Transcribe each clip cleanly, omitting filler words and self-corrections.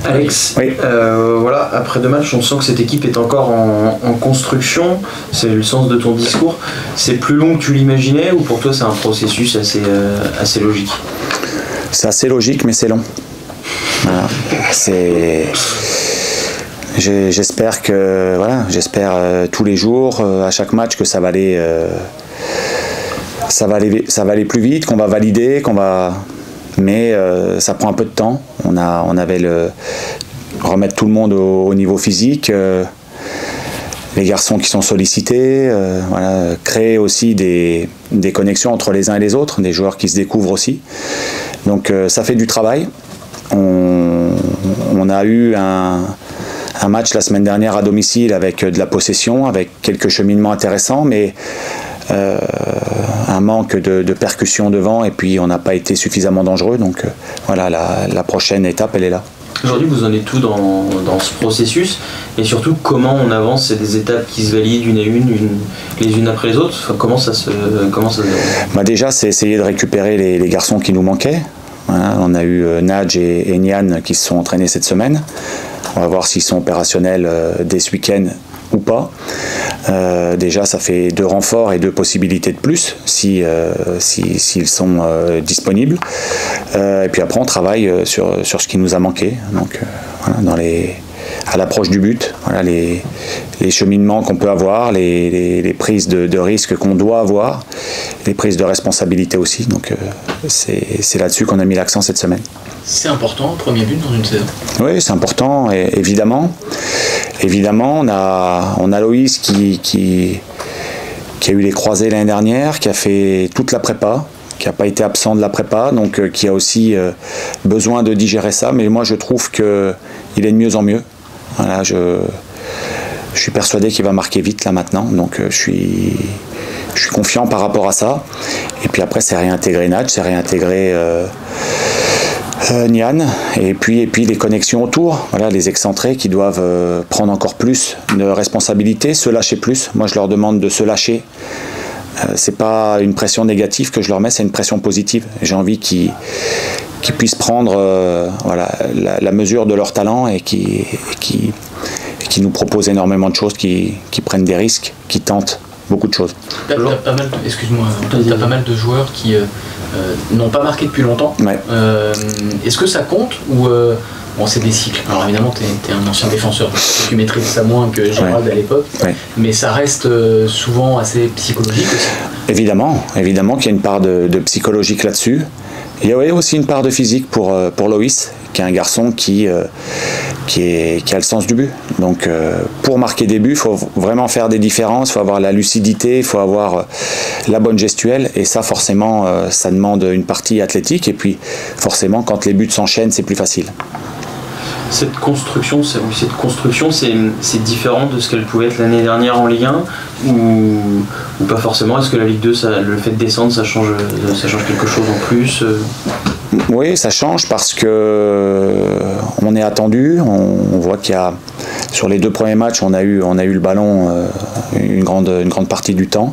Alex, oui. Voilà, après 2 matchs, on sent que cette équipe est encore en construction. C'est le sens de ton discours. C'est plus long que tu l'imaginais ou pour toi c'est un processus assez logique? C'est assez logique, mais c'est long. Voilà. J'espère que j'espère tous les jours, à chaque match, que ça va aller plus vite, qu'on va valider, mais ça prend un peu de temps. On avait remettre tout le monde au niveau physique, les garçons qui sont sollicités, créer aussi des connexions entre les uns et les autres, des joueurs qui se découvrent aussi. Donc ça fait du travail. On a eu un match la semaine dernière à domicile avec de la possession, avec quelques cheminements intéressants, mais un manque de percussion devant, et puis on n'a pas été suffisamment dangereux. Donc voilà, la prochaine étape, elle est là. Aujourd'hui, vous en êtes tout dans ce processus, et surtout comment on avance? C'est des étapes qui se valident les unes après les autres. Enfin, comment ça se Déjà, c'est essayer de récupérer les garçons qui nous manquaient. Voilà, on a eu Nadj et Nian qui se sont entraînés cette semaine. On va voir s'ils sont opérationnels dès ce week-end ou pas. Déjà, ça fait 2 renforts et 2 possibilités de plus s'ils sont disponibles. Et puis après, on travaille sur ce qui nous a manqué. Donc, à l'approche du but, voilà, les cheminements qu'on peut avoir, les prises de risques qu'on doit avoir, les prises de responsabilité aussi. Donc, c'est là-dessus qu'on a mis l'accent cette semaine. C'est important, premier but dans une saison? Oui, c'est important, et évidemment. Évidemment, on a Loïs qui a eu les croisés l'année dernière, qui a fait toute la prépa, qui n'a pas été absent de la prépa, donc qui a aussi besoin de digérer ça. Mais moi, je trouve qu'il est de mieux en mieux. Voilà, je suis persuadé qu'il va marquer vite là maintenant, donc je suis confiant par rapport à ça. Et puis après, c'est réintégrer Nadj, c'est réintégrer Nian, et puis les connexions autour, voilà, les excentrés qui doivent prendre encore plus de responsabilités, se lâcher plus. Moi, je leur demande de se lâcher. C'est pas une pression négative que je leur mets, c'est une pression positive. J'ai envie qu'ils puissent prendre la mesure de leur talent, et qui nous proposent énormément de choses, qui prennent des risques, qui tentent beaucoup de choses. T'as pas mal de joueurs qui n'ont pas marqué depuis longtemps. Ouais. Est-ce que ça compte ou bon, c'est des cycles. Alors évidemment, t'es un ancien défenseur, tu maîtrises ça moins que Gérald à l'époque, mais ça reste souvent assez psychologique aussi. Évidemment qu'il y a une part de psychologique là-dessus. Il y a aussi une part de physique pour Loïs, qui est un garçon qui a le sens du but. Donc pour marquer des buts, il faut vraiment faire des différences, il faut avoir la lucidité, il faut avoir la bonne gestuelle, et ça forcément ça demande une partie athlétique, et puis forcément quand les buts s'enchaînent, c'est plus facile. Cette construction, c'est différent de ce qu'elle pouvait être l'année dernière en Ligue 1 ou pas forcément? Est-ce que la Ligue 2, le fait de descendre, ça change quelque chose en plus? Oui, ça change parce que on est attendu. On voit qu'il y a, sur les 2 premiers matchs, on a eu le ballon une grande partie du temps.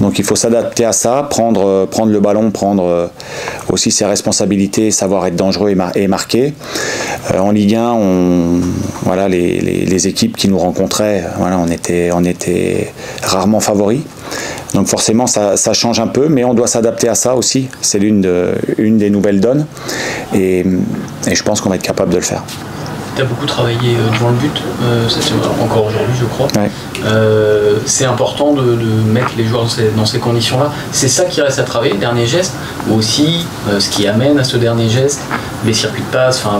Donc il faut s'adapter à ça, prendre le ballon, prendre aussi ses responsabilités, savoir être dangereux et marquer. En Ligue 1, les équipes qui nous rencontraient, on était rarement favoris. Donc forcément ça change un peu, mais on doit s'adapter à ça aussi. C'est une des nouvelles donnes, et je pense qu'on va être capable de le faire. Tu as beaucoup travaillé devant le but, encore aujourd'hui je crois. Ouais. C'est important de mettre les joueurs dans ces conditions-là. C'est ça qui reste à travailler, le dernier geste, ou aussi ce qui amène à ce dernier geste, les circuits de passe, à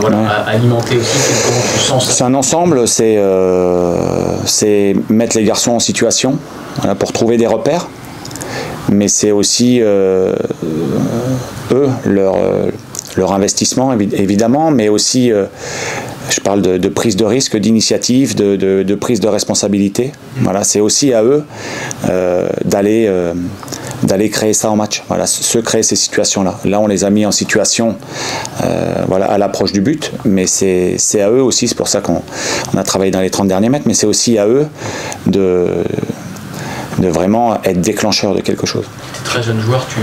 alimenter aussi comment tu sens ça. C'est un ensemble, c'est mettre les garçons en situation, pour trouver des repères, mais c'est aussi eux, leur investissement évidemment, mais aussi je parle de prise de risque, d'initiative, de prise de responsabilité. Voilà, c'est aussi à eux d'aller créer ça en match. Voilà, se créer ces situations-là. Là, on les a mis en situation à l'approche du but, mais c'est à eux aussi, c'est pour ça qu'on a travaillé dans les 30 derniers mètres, mais c'est aussi à eux de vraiment être déclencheur de quelque chose. Tes très jeunes joueurs, tu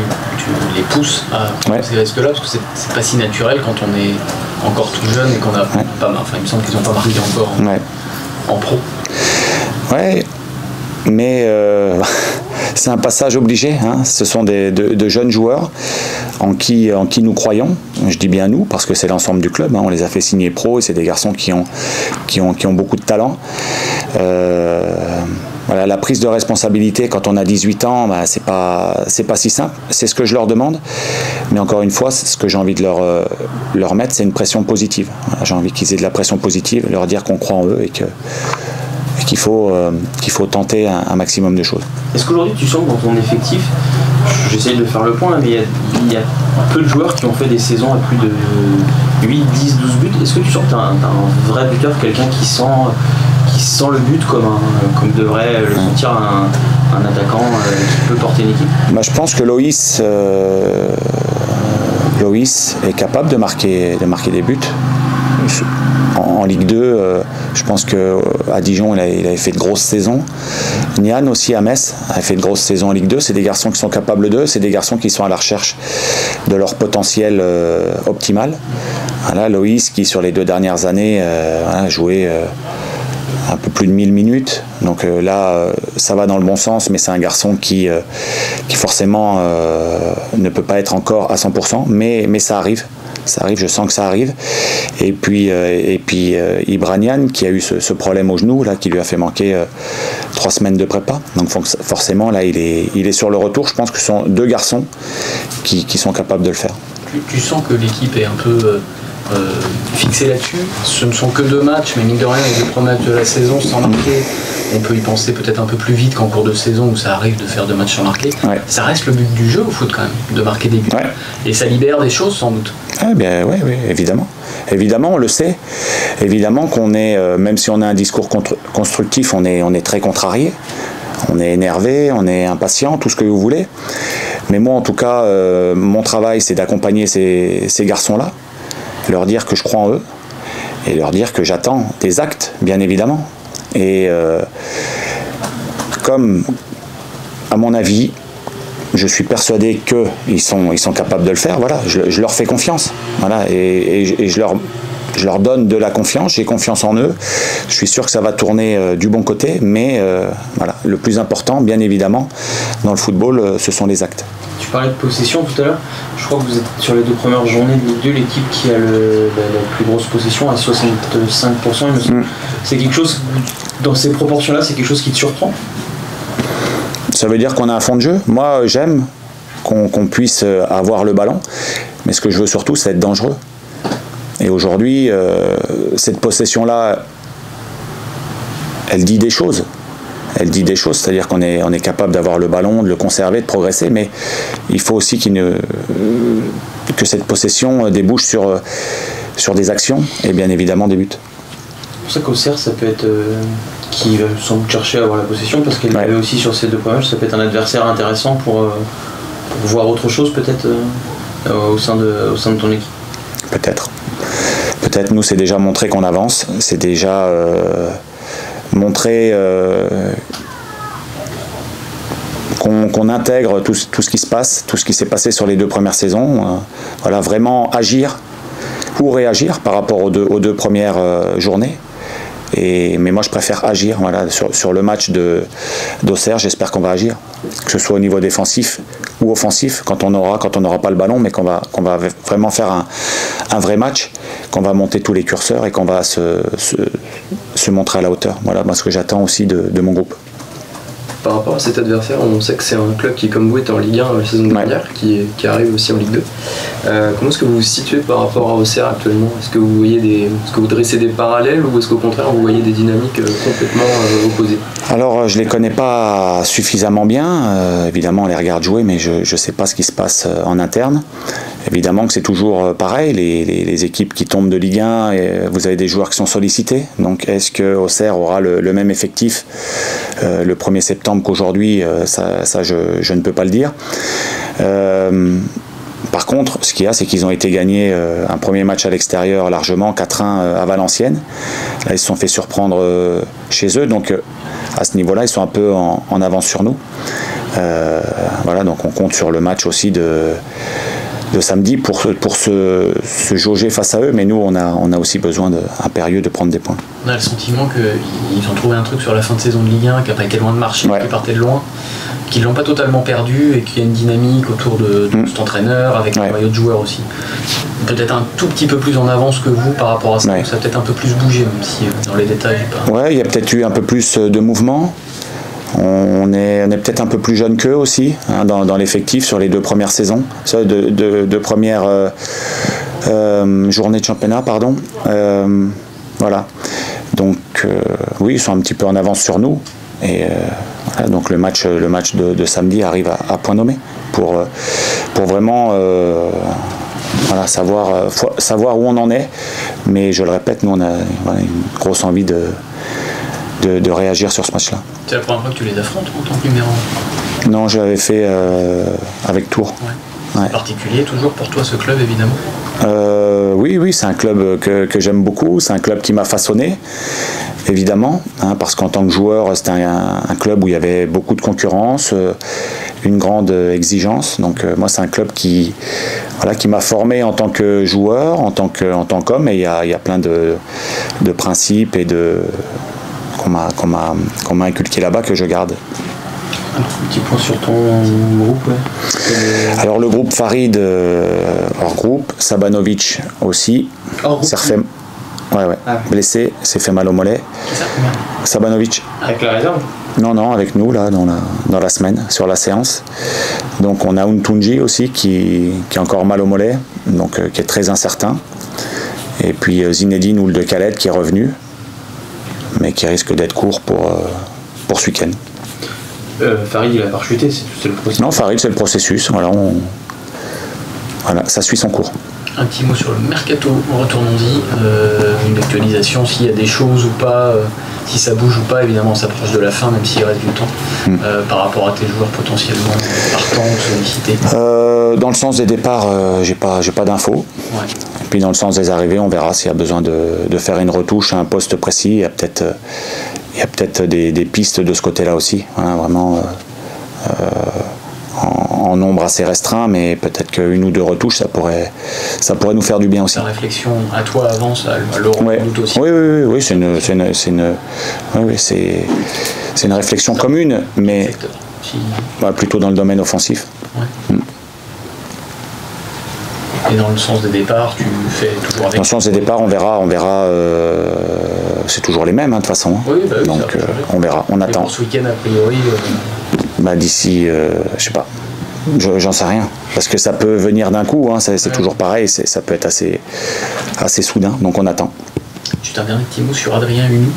les pousses à prendre ces risques-là, parce que c'est pas si naturel quand on est encore tout jeunes et qu'on a pas mal. Enfin, il me semble qu'ils n'ont pas marqué encore en pro. Ouais, mais c'est un passage obligé. Hein. Ce sont de jeunes joueurs en qui nous croyons. Je dis bien nous parce que c'est l'ensemble du club. Hein. On les a fait signer pro et c'est des garçons qui ont beaucoup de talent. Voilà, la prise de responsabilité quand on a 18 ans, bah, c'est pas si simple. C'est ce que je leur demande. Mais encore une fois, ce que j'ai envie de leur mettre, c'est une pression positive. Voilà, j'ai envie qu'ils aient de la pression positive, leur dire qu'on croit en eux et qu'il faut tenter un maximum de choses. Est-ce qu'aujourd'hui tu sens que dans ton effectif, j'essaye de faire le point, mais il y a peu de joueurs qui ont fait des saisons à plus de 8, 10, 12 buts. Est-ce que tu sens que tu as un vrai buteur, quelqu'un qui sent le but comme devrait le sentir un attaquant qui peut porter une équipe? Bah, je pense que Loïs est capable de marquer des buts. En Ligue 2, je pense qu'à Dijon, il avait fait de grosses saisons. Nian aussi à Metz a fait de grosses saisons en Ligue 2. C'est des garçons qui sont capables d'eux, c'est des garçons qui sont à la recherche de leur potentiel optimal. Voilà, Loïs qui sur les 2 dernières années a joué un peu plus de 1000 minutes. Donc là, ça va dans le bon sens, mais c'est un garçon qui forcément ne peut pas être encore à 100%, mais ça arrive. Ça arrive, je sens que ça arrive. Et puis Ibranian qui a eu ce problème au genou là, qui lui a fait manquer 3 semaines de prépa. Donc forcément là, il est sur le retour. Je pense que ce sont 2 garçons qui sont capables de le faire. Tu sens que l'équipe est un peu fixée là-dessus. Ce ne sont que 2 matchs, mais mine de rien, les 2 premiers matchs de la saison sans marquer. On peut y penser peut-être un peu plus vite qu'en cours de saison où ça arrive de faire 2 matchs sans marquer. Ouais. Ça reste le but du jeu au foot quand même, de marquer des buts. Ouais. Et ça libère des choses sans doute. Oui, évidemment. Évidemment, on le sait. Évidemment qu'on est, même si on a un discours constructif, on est très contrarié. On est énervé, on est impatient, tout ce que vous voulez. Mais moi, en tout cas, mon travail, c'est d'accompagner ces garçons-là, leur dire que je crois en eux et leur dire que j'attends des actes, bien évidemment. Et comme, à mon avis, je suis persuadé qu'ils sont capables de le faire, voilà, je leur fais confiance. Voilà, et je leur donne de la confiance, j'ai confiance en eux. Je suis sûr que ça va tourner du bon côté, mais voilà, le plus important, bien évidemment, dans le football, ce sont les actes. Tu parlais de possession tout à l'heure. Je crois que vous êtes sur les 2 premières journées de Ligue 2, l'équipe qui a la plus grosse possession à 65%, il me semble. C'est quelque chose, dans ces proportions-là, c'est quelque chose qui te surprend? Ça veut dire qu'on a un fond de jeu. Moi, j'aime qu'on puisse avoir le ballon, mais ce que je veux surtout, c'est être dangereux. Et aujourd'hui, cette possession-là, elle dit des choses. Elle dit des choses, c'est-à-dire qu'on est capable d'avoir le ballon, de le conserver, de progresser, mais il faut aussi que cette possession débouche sur des actions et bien évidemment des buts. C'est pour ça qu'Auxerre, ça peut être qui sans doute chercher à avoir la possession, parce qu'elle avait aussi sur ces 2 premiers matchs, ça peut être un adversaire intéressant pour voir autre chose peut-être au sein de ton équipe. Peut-être, nous c'est déjà montré qu'on avance, c'est déjà montrer qu'on intègre tout ce qui se passe, tout ce qui s'est passé sur les 2 premières saisons, voilà, vraiment agir ou réagir par rapport aux deux premières journées. Mais moi je préfère agir, voilà, sur le match d'Auxerre. J'espère qu'on va agir, que ce soit au niveau défensif ou offensif, quand on n'aura pas le ballon, mais qu'on va vraiment faire un vrai match, qu'on va monter tous les curseurs et qu'on va se montrer à la hauteur. Voilà ce que j'attends aussi de mon groupe. Par rapport à cet adversaire, on sait que c'est un club qui, comme vous, était en Ligue 1 la saison dernière, qui arrive aussi en Ligue 2. Comment est-ce que vous vous situez par rapport à Auxerre actuellement? Est-ce que vous dressez des parallèles, ou est-ce qu'au contraire vous voyez des dynamiques complètement opposées? Alors je les connais pas suffisamment bien, évidemment on les regarde jouer, mais je ne sais pas ce qui se passe en interne. Évidemment que c'est toujours pareil, les équipes qui tombent de Ligue 1, vous avez des joueurs qui sont sollicités, donc est-ce que Auxerre aura le même effectif le 1er septembre qu'aujourd'hui, ça je ne peux pas le dire. Par contre, ce qu'il y a, c'est qu'ils ont été gagnés un premier match à l'extérieur largement, 4-1 à Valenciennes. Là, ils se sont fait surprendre chez eux, donc à ce niveau-là, ils sont un peu en avance sur nous. Voilà, donc on compte sur le match aussi de samedi pour se jauger face à eux, mais nous on a aussi besoin impérieux de prendre des points. On a le sentiment qu'ils ont trouvé un truc sur la fin de saison de Ligue 1 qui n'a pas été loin de marcher, qui partait de loin, qu'ils l'ont pas totalement perdu et qu'il y a une dynamique autour de cet entraîneur avec un maillot de joueurs aussi. Peut-être un tout petit peu plus en avance que vous par rapport à ça, ça a peut-être un peu plus bougé, même si dans les détails pas. Ouais, il y a peut-être eu un peu plus de mouvement. On est peut-être un peu plus jeune qu'eux aussi, hein, dans l'effectif sur les 2 premières saisons, deux premières journées de championnat, pardon. Voilà. Donc oui, ils sont un petit peu en avance sur nous. Et voilà, donc le match de samedi arrive à point nommé pour vraiment voilà, savoir où on en est. Mais je le répète, nous on a une grosse envie de réagir sur ce match-là. C'est la première fois que tu les affrontes en tant que numéro 1? Non, je l'avais fait avec Tours. Ouais. C'est particulier toujours pour toi ce club, évidemment? Oui, c'est un club que j'aime beaucoup, c'est un club qui m'a façonné, évidemment, hein, parce qu'en tant que joueur, c'était un club où il y avait beaucoup de concurrence, une grande exigence. Donc moi, c'est un club qui m'a formé en tant que joueur, en tant qu'homme, et il y a plein de principes et qu'on m'a inculqué là-bas que je garde. Un petit point sur ton groupe. Alors le groupe Farid hors groupe, Sabanovic aussi, blessé, s'est fait mal au mollet. Sabanovic. Avec la réserve? Non, avec nous là dans la semaine sur la séance. Donc on a Untunji aussi qui a encore mal au mollet, donc qui est très incertain. Et puis Zinedine Ould de Khaled qui est revenu, mais qui risque d'être court pour ce week-end. Farid il a pas rechuté, c'est le processus. Non, Farid c'est le processus. Voilà, ça suit son cours. Un petit mot sur le mercato, retournons-y. Une actualisation, s'il y a des choses ou pas, si ça bouge ou pas, évidemment on s'approche de la fin, même s'il reste du temps, par rapport à tes joueurs potentiellement partants ou sollicités. Dans le sens des départs, j'ai pas d'infos. Ouais. Et puis dans le sens des arrivées, on verra s'il y a besoin de faire une retouche à un poste précis. Il y a peut-être des pistes de ce côté-là aussi, hein, vraiment en nombre assez restreint, mais peut-être qu'une ou 2 retouches, ça pourrait nous faire du bien aussi. Ta réflexion à toi avance, à Laurent doute aussi. Oui, c'est une réflexion commune, mais plutôt dans le domaine offensif. Ouais. Et dans le sens des départs, tu fais toujours avec... Dans le sens des départs, on verra c'est toujours les mêmes, hein, de toute façon. Oui, donc on verra, on attend. Et pour ce week-end, a priori... D'ici, je sais pas, j'en sais rien. Parce que ça peut venir d'un coup, hein, c'est toujours pareil, ça peut être assez soudain, donc on attend. Juste un dernier petit mot sur Adrien Hunou,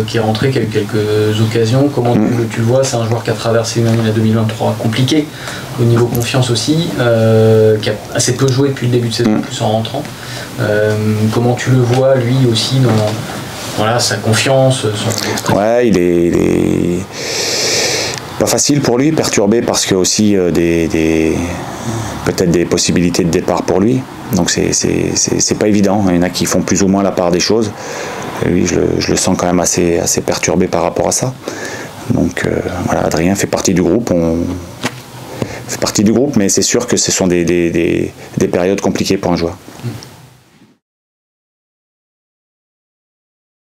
qui est rentré, qui a eu quelques occasions. Comment tu le vois? C'est un joueur qui a traversé une année 2023 compliquée, au niveau confiance aussi, qui a assez peu joué depuis le début de saison, plus en rentrant. Comment tu le vois, lui aussi, dans sa confiance Ouais, il est pas facile pour lui, perturbé parce qu'il y a aussi peut-être des possibilités de départ pour lui. Donc c'est pas évident. Il y en a qui font plus ou moins la part des choses. Et lui, je le sens quand même assez perturbé par rapport à ça. Donc voilà, Adrien fait partie du groupe. Mais c'est sûr que ce sont des périodes compliquées pour un joueur.